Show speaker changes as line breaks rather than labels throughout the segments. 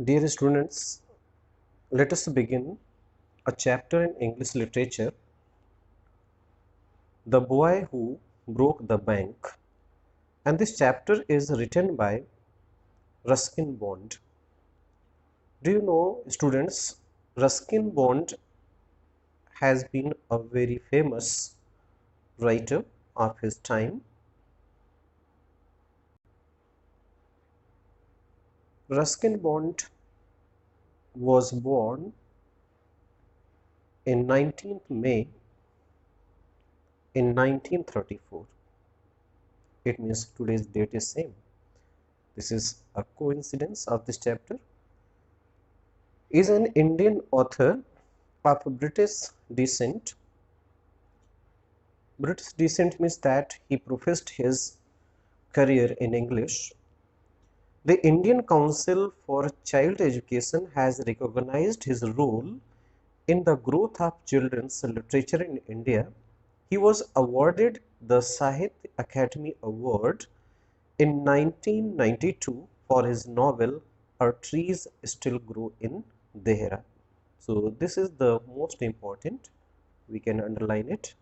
Dear students, let us begin a chapter in English literature, The Boy Who Broke the Bank. And this chapter is written by Ruskin Bond. Do you know, students, Ruskin Bond has been a very famous writer of his time. Ruskin Bond was born in 19th May in 1934. It means today's date is same. This is a coincidence of this chapter. Is an Indian author of British descent. British descent means that he professed his career in English. The Indian Council for Child Education has recognized his role in the growth of children's literature in India. He was awarded the Sahitya Akademi Award in 1992 for his novel Our Trees Still Grow in Dehra. So this is the most important. We can underline it.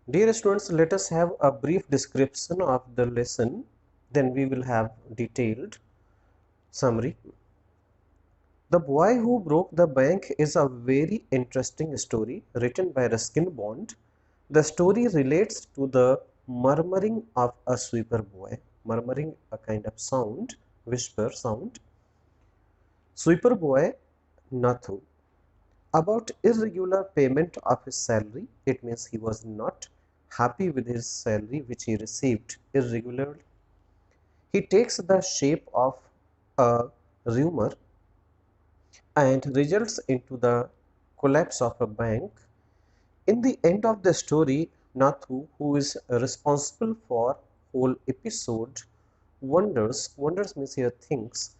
Dear students, let us have a brief description of the lesson, then we will have detailed summary. The Boy Who Broke the Bank is a very interesting story written by Ruskin Bond. The story relates to the murmuring of a sweeper boy, murmuring a kind of sound, whisper sound. Sweeper boy Nathu, about irregular payment of his salary. It means he was not happy with his salary which he received irregularly. He takes the shape of a rumor and results into the collapse of a bank. In the end of the story, Nathu, who is responsible for whole episode, wonders means he thinks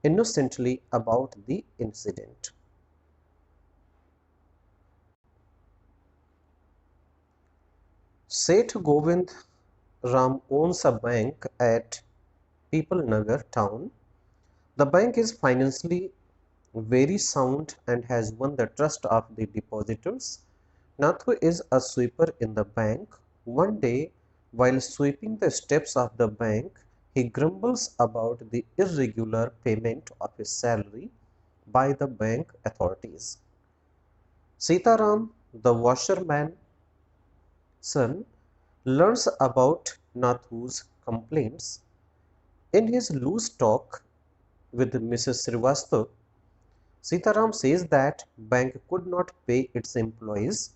innocently about the incident. Seth Govind Ram owns a bank at People Nagar town. The bank is financially very sound and has won the trust of the depositors. Nathu is a sweeper in the bank. One day, while sweeping the steps of the bank, he grumbles about the irregular payment of his salary by the bank authorities. Sitaram, the washerman's son, learns about Nathu's complaints. In his loose talk with Mrs. Srivastava, Sitaram says that bank could not pay its employees.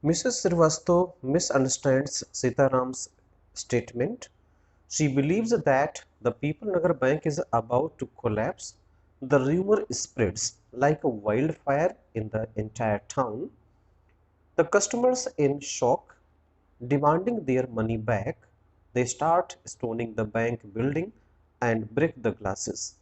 Mrs. Srivastava misunderstands Sitaram's statement. She believes that the People Nagar Bank is about to collapse. The rumor spreads like a wildfire in the entire town. The customers in shock, demanding their money back. They start stoning the bank building and break the glasses.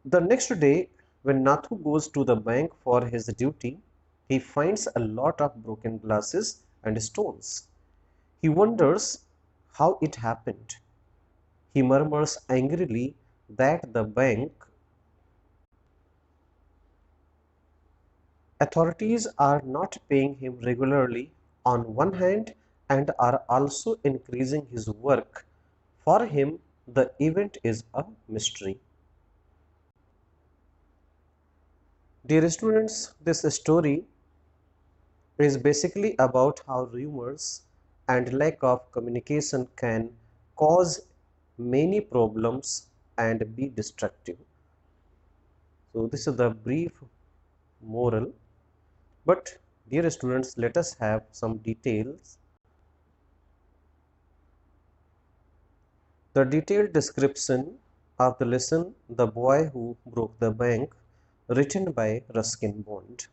The next day, when Nathu goes to the bank for his duty, he finds a lot of broken glasses and stones. He wonders how it happened. He murmurs angrily that the bank authorities are not paying him regularly on one hand and are also increasing his work. For him, the event is a mystery. Dear students, this story is basically about how rumors and lack of communication can cause many problems and be destructive. So this is the brief moral. But dear students, let us have some details. The detailed description of the lesson The Boy Who Broke the Bank, written by Ruskin Bond.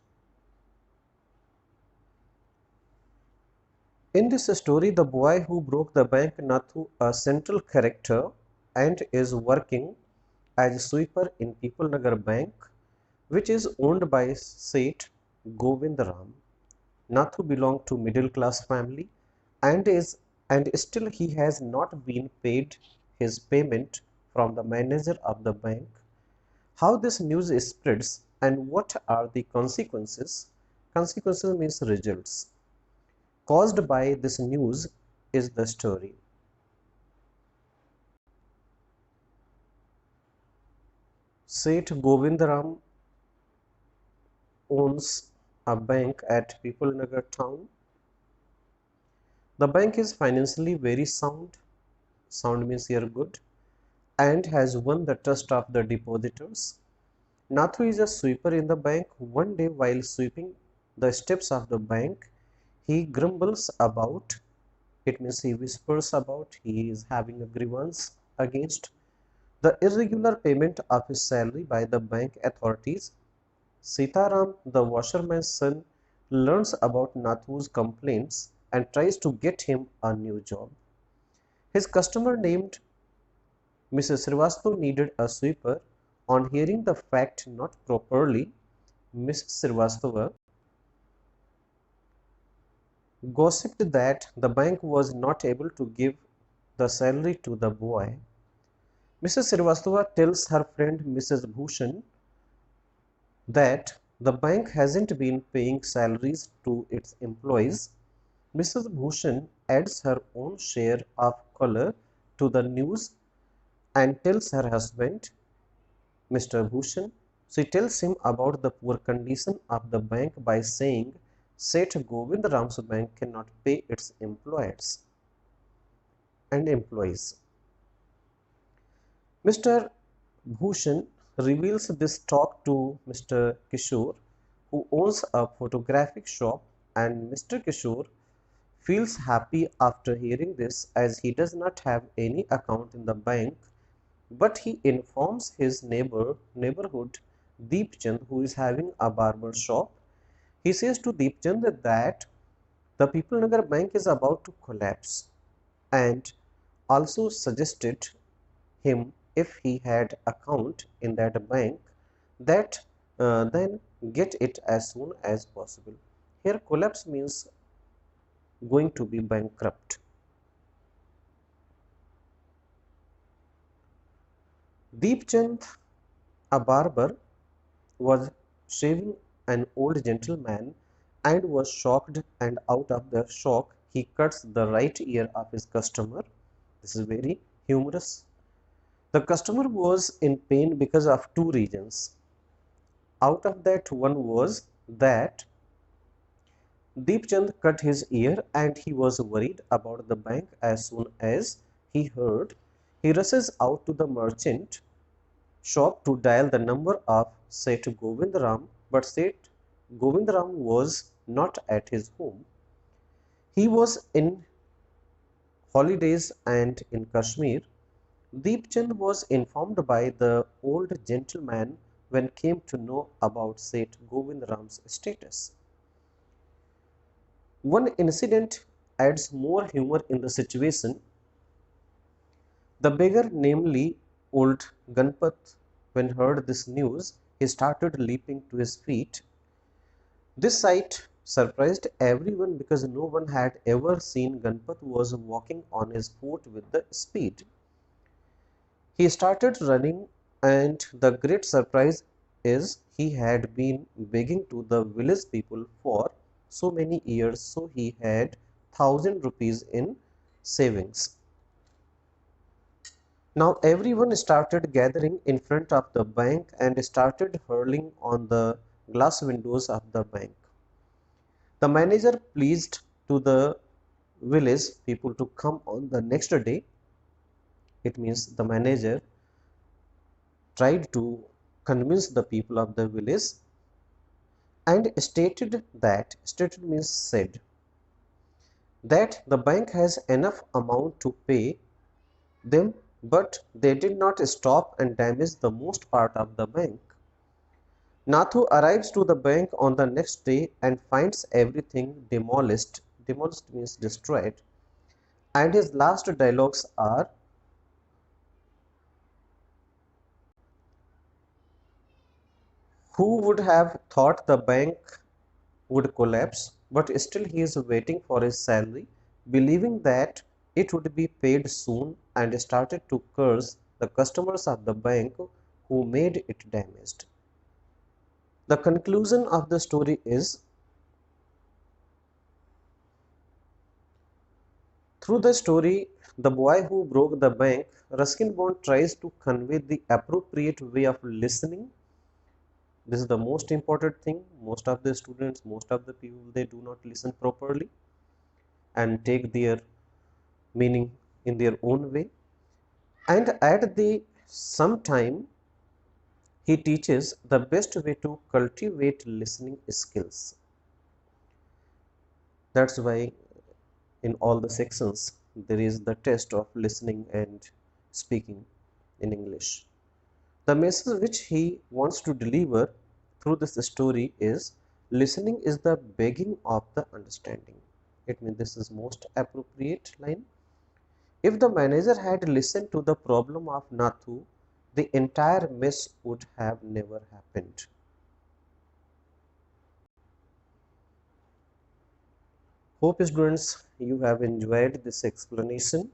In this story, the boy who broke the bank, Nathu, a central character and is working as a sweeper in People Nagar Bank, which is owned by Seth Govind Ram. Nathu belonged to middle class family and still he has not been paid his payment from the manager of the bank. How this news spreads and what are the consequences? Consequences means results. Caused by this news is the story. Seth Govindaram owns a bank at Pipalnagar town. The bank is financially very sound. Sound means here good, and has won the trust of the depositors. Nathu is a sweeper in the bank. One day, while sweeping the steps of the bank, he grumbles about, it means he whispers about, he is having a grievance against the irregular payment of his salary by the bank authorities. Sitaram, the washerman's son, learns about Nathu's complaints and tries to get him a new job. His customer named Mrs. Srivastava needed a sweeper. On hearing the fact not properly, Mrs. Srivastava gossiped that the bank was not able to give the salary to the boy. Mrs. Srivastava tells her friend Mrs. Bhushan that the bank hasn't been paying salaries to its employees. Mrs. Bhushan adds her own share of color to the news and tells her husband, Mr. Bhushan. She tells him about the poor condition of the bank by saying Seth Govind Ram's bank cannot pay its employees and employees. Mr. Bhushan reveals this talk to Mr. Kishore, who owns a photographic shop, and Mr. Kishore feels happy after hearing this as he does not have any account in the bank, but he informs his neighborhood Deepchand, who is having a barber shop. He says to Deepchand that the Pipalnagar bank is about to collapse and also suggested him if he had account in that bank that then get it as soon as possible. Here collapse means going to be bankrupt. Deepchand, a barber, was shaving an old gentleman and was shocked, and out of the shock he cuts the right ear of his customer. This is very humorous. The customer was in pain because of two reasons. Out of that, one was that Deepchand cut his ear and he was worried about the bank. As soon as he heard, he rushes out to the merchant shop to dial the number of Seth Govindaram, but Seth Govindaram was not at his home. He was in holidays and in Kashmir. Deepchand was informed by the old gentleman when came to know about Seth Govindaram's status. One incident adds more humor in the situation. The beggar, namely old Ganpat, when heard this news, he started leaping to his feet. This sight surprised everyone because no one had ever seen Ganpat was walking on his foot with the speed. He started running, and the great surprise is he had been begging to the village people for so many years, so he had 1,000 rupees in savings. Now everyone started gathering in front of the bank and started hurling on the glass windows of the bank. The manager pleased to the village people to come on the next day. It means the manager tried to convince the people of the village and stated means said that the bank has enough amount to pay them, but they did not stop and damage the most part of the bank. Nathu arrives to the bank on the next day and finds everything demolished. Demolished means destroyed. And his last dialogues are, who would have thought the bank would collapse? but still he is waiting for his salary, believing that it would be paid soon, and started to curse the customers of the bank who made it damaged. The conclusion of the story is, through the story, The Boy Who Broke the Bank, Ruskin Bond tries to convey the appropriate way of listening. This is the most important thing. Most of the students, most of the people, they do not listen properly and take their meaning in their own way. And at the some time, he teaches the best way to cultivate listening skills. That's why in all the sections there is the test of listening and speaking in English. The message which he wants to deliver through this story is, listening is the beginning of the understanding. It means this is most appropriate line. If the manager had listened to the problem of Nathu, the entire mess would have never happened. Hope students you have enjoyed this explanation,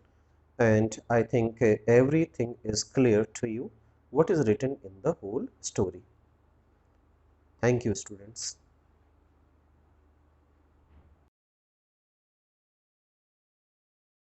and I think everything is clear to you what is written in the whole story. Thank you students.